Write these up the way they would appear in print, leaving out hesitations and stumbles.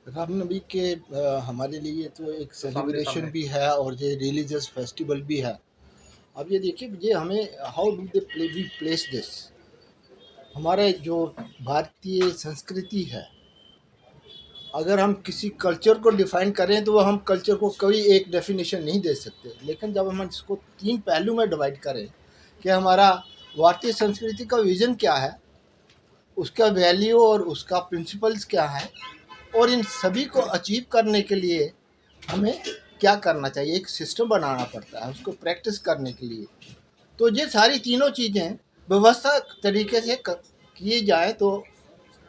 रामनवमी के हमारे लिए तो एक सामने सेलिब्रेशन सामने भी है और ये रिलीजियस फेस्टिवल भी है। अब ये देखिए ये हमें how do they play we place this हमारे जो भारतीय संस्कृति है। अगर हम किसी कल्चर को डिफाइन करें तो वो हम कल्चर को कोई एक डेफिनेशन नहीं दे सकते, लेकिन जब हम इसको तीन पहलू में डिवाइड करें कि हमारा भारतीय संस्कृति का विजन क्या है, उसका वैल्यू और उसका प्रिंसिपल्स क्या है, और इन सभी को अचीव करने के लिए हमें क्या करना चाहिए, एक सिस्टम बनाना पड़ता है उसको प्रैक्टिस करने के लिए। तो ये सारी तीनों चीज़ें व्यवस्था तरीके से किए जाए तो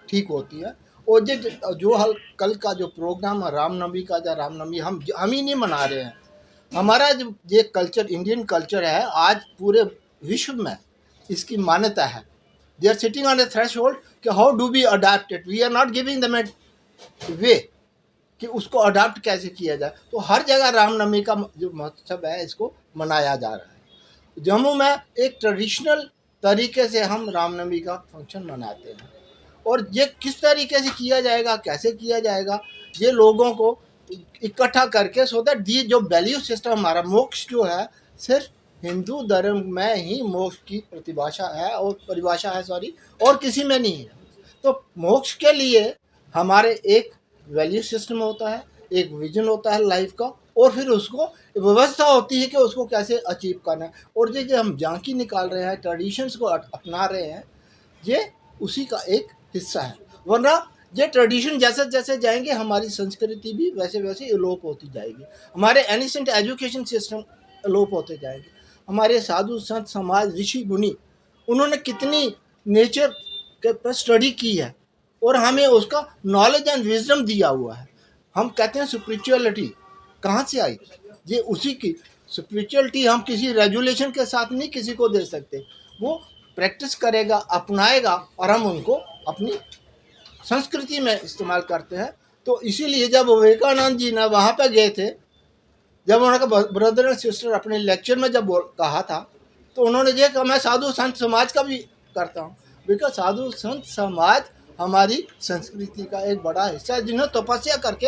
ठीक होती है। और ये जो हल कल का जो प्रोग्राम है रामनवमी का, या रामनवमी हम ही नहीं मना रहे हैं, हमारा जो ये कल्चर इंडियन कल्चर है आज पूरे विश्व में इसकी मान्यता है। They are sitting on a threshold कि how do we adapt it, we are not giving them way कि उसको अडाप्ट कैसे किया जाए। तो हर जगह रामनवमी का जो महोत्सव है इसको मनाया जा रहा है। जम्मू में एक ट्रेडिशनल तरीके से हम रामनवमी का फंक्शन मनाते हैं, और ये किस तरीके से किया जाएगा, कैसे किया जाएगा, ये लोगों को इकट्ठा करके, सो दैट ये जो वैल्यू सिस्टम हमारा मोक्ष जो है सिर्फ हिंदू धर्म में ही मोक्ष की प्रतिभाषा है और परिभाषा है, सॉरी, और किसी में नहीं है। तो मोक्ष के लिए हमारे एक वैल्यू सिस्टम होता है, एक विजन होता है लाइफ का, और फिर उसको व्यवस्था होती है कि उसको कैसे अचीव करना है। और ये जो हम झांकी निकाल रहे हैं, ट्रेडिशंस को अपना रहे हैं, ये उसी का एक हिस्सा है। वरना ये ट्रेडिशन जैसे जैसे जाएंगे हमारी संस्कृति भी वैसे वैसे एलोप होती जाएगी, हमारे एनिसेंट एजुकेशन सिस्टम एलोप होते जाएंगे। हमारे साधु संत समाज ऋषि मुनि उन्होंने कितनी नेचर के पर स्टडी की है और हमें उसका नॉलेज एंड विजडम दिया हुआ है। हम कहते हैं स्पिरिचुअलिटी कहाँ से आई, ये उसी की स्पिरिचुअलिटी हम किसी रेजुलेशन के साथ नहीं किसी को दे सकते। वो प्रैक्टिस करेगा, अपनाएगा, और हम उनको अपनी संस्कृति में इस्तेमाल करते हैं। तो इसीलिए जब विवेकानंद जी ने वहाँ पे गए थे, जब उन्होंने ब्रदर एंड सिस्टर अपने लेक्चर में जब कहा था, तो उन्होंने ये कहा मैं साधु संत समाज का भी करता हूँ, बिकॉज साधु संत समाज हमारी संस्कृति का एक बड़ा हिस्सा है, जिन्होंने तपस्या करके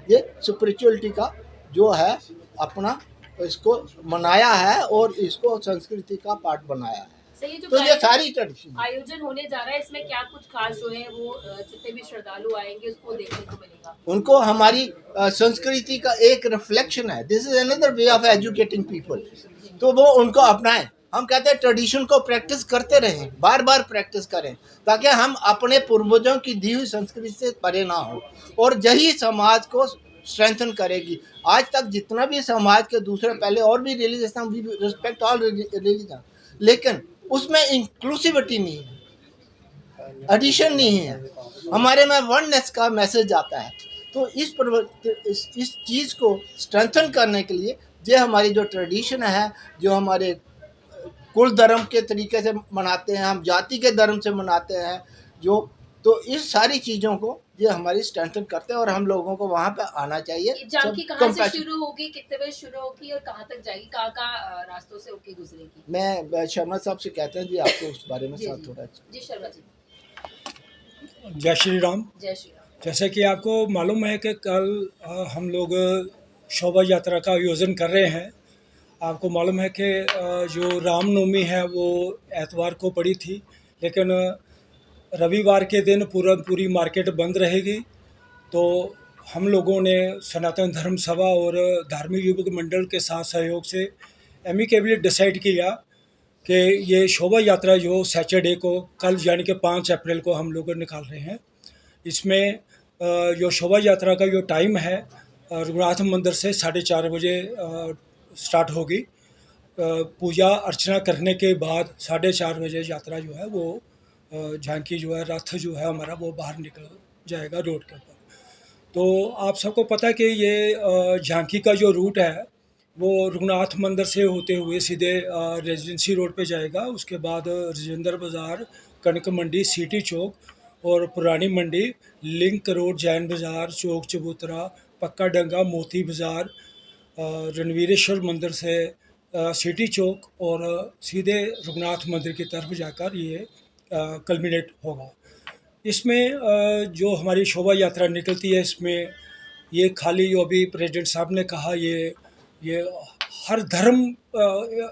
ये स्पिरिचुअलिटी का जो है अपना इसको मनाया है और इसको संस्कृति का पार्ट बनाया है। सही, जो तो ये सारी ट्रेडिशन आयोजन होने जा रहा है इसमें क्या कुछ खास जो है वो जितने भी श्रद्धालु आएंगे उसको देखने को मिलेगा? उनको हमारी संस्कृति का एक रिफ्लेक्शन है। This is another way of educating people. तो वो उनको अपनाएं। हम कहते हैं ट्रेडिशन को प्रैक्टिस करते रहें, बार बार प्रैक्टिस करें, ताकि हम अपने पूर्वजों की दी हुई संस्कृति से परे ना हो, और यही समाज को स्ट्रेंथन करेगी। आज तक जितना भी समाज के दूसरे पहले और भी religion, we respect all religion, लेकिन उसमें इंक्लूसिविटी नहीं है, एडिशन नहीं है, हमारे में वननेस का मैसेज आता है। तो इस चीज़ को स्ट्रेंथन करने के लिए ये हमारी जो ट्रेडिशन है, जो हमारे कुल धर्म के तरीके से मनाते हैं, हम जाति के धर्म से मनाते हैं जो, तो इस सारी चीज़ों को ये हमारी स्ट्रेंथन करते हैं, और हम लोगों को वहाँ पे आना चाहिए। झांकी कहाँ से शुरू होगी, कितने बजे शुरू होगी और कहाँ तक जाएगी, कहाँ रास्तों से होके गुजरेगी? मैं शर्मा साहब से कहते हैं जी आपको उस बारे में साथ थोड़ा। जी शर्मा जी। जय श्री राम। जय श्री राम। जैसे कि आपको मालूम है कि कल हम लोग शोभा यात्रा का आयोजन कर रहे हैं। आपको मालूम है कि जो रामनवमी है वो एतवार को पड़ी थी, लेकिन रविवार के दिन पूरी मार्केट बंद रहेगी। तो हम लोगों ने सनातन धर्म सभा और धार्मिक युवक मंडल के साथ सहयोग से एमिकेबली डिसाइड किया कि ये शोभा यात्रा जो सैटरडे को कल यानी कि 5 अप्रैल को हम लोग निकाल रहे हैं। इसमें जो शोभा यात्रा का जो टाइम है रघुनाथ मंदिर से 4:30 बजे स्टार्ट होगी। पूजा अर्चना करने के बाद 4:30 बजे यात्रा जो है वो झांकी जो है, रथ जो है हमारा वो बाहर निकल जाएगा रोड के ऊपर। तो आप सबको पता है कि ये झांकी का जो रूट है वो रघुनाथ मंदिर से होते हुए सीधे रेजिडेंसी रोड पे जाएगा। उसके बाद राजेंद्र बाज़ार, कनक मंडी, सिटी चौक और पुरानी मंडी, लिंक रोड, जैन बाज़ार, चौक चबूतरा, पक्का डंगा, मोती बाज़ार, रणवीरेश्वर मंदिर से सिटी चौक और सीधे रघुनाथ मंदिर की तरफ जाकर ये कल्मिनेट होगा। इसमें जो हमारी शोभा यात्रा निकलती है, इसमें ये खाली जो अभी प्रेसिडेंट साहब ने कहा, ये हर धर्म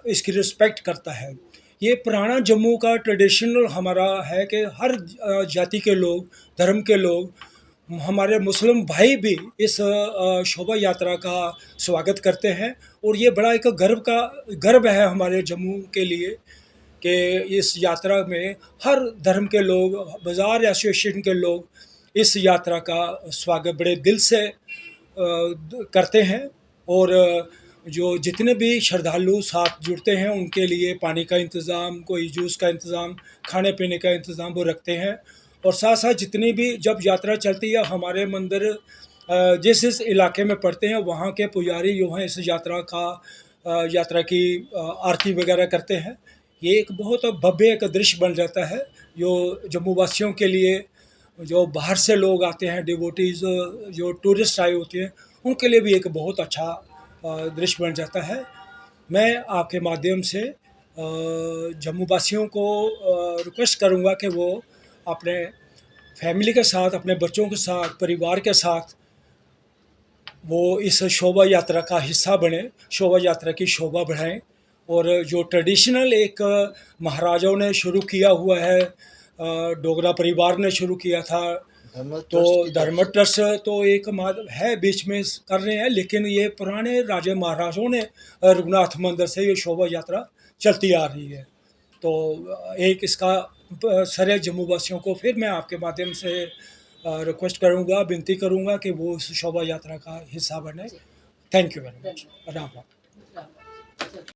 इसकी रिस्पेक्ट करता है। ये पुराना जम्मू का ट्रेडिशनल हमारा है कि हर जाति के लोग, धर्म के लोग, हमारे मुस्लिम भाई भी इस शोभा यात्रा का स्वागत करते हैं। और ये बड़ा एक गर्व है हमारे जम्मू के लिए कि इस यात्रा में हर धर्म के लोग, बाज़ार एसोसिएशन के लोग इस यात्रा का स्वागत बड़े दिल से करते हैं। और जो जितने भी श्रद्धालु साथ जुड़ते हैं उनके लिए पानी का इंतज़ाम, कोई जूस का इंतज़ाम, खाने पीने का इंतज़ाम वो रखते हैं। और साथ साथ जितनी भी जब यात्रा चलती है, हमारे मंदिर जिस इलाके में पड़ते हैं वहाँ के पुजारी जो हैं इस यात्रा की आरती वगैरह करते हैं। ये एक बहुत भव्य एक दृश्य बन जाता है जो जम्मू वासियों के लिए, जो बाहर से लोग आते हैं, डिवोटीज़ जो टूरिस्ट आए होते हैं, उनके लिए भी एक बहुत अच्छा दृश्य बन जाता है। मैं आपके माध्यम से जम्मू वासियों को रिक्वेस्ट करूँगा कि वो अपने फैमिली के साथ, अपने बच्चों के साथ, परिवार के साथ वो इस शोभा यात्रा का हिस्सा बने, शोभा यात्रा की शोभा बढ़ाएं। और जो ट्रेडिशनल एक महाराजाओं ने शुरू किया हुआ है, डोगरा परिवार ने शुरू किया था, तो धर्म ट्रस्ट तो एक है बीच में कर रहे हैं, लेकिन ये पुराने राजे महाराजों ने रघुनाथ मंदिर से ये शोभा यात्रा चलती आ रही है। तो एक इसका सारे जम्मू वासियों को फिर मैं आपके माध्यम से रिक्वेस्ट करूंगा, विनती करूंगा कि वो इस शोभा यात्रा का हिस्सा बने। Thank you very much. Ram Ram.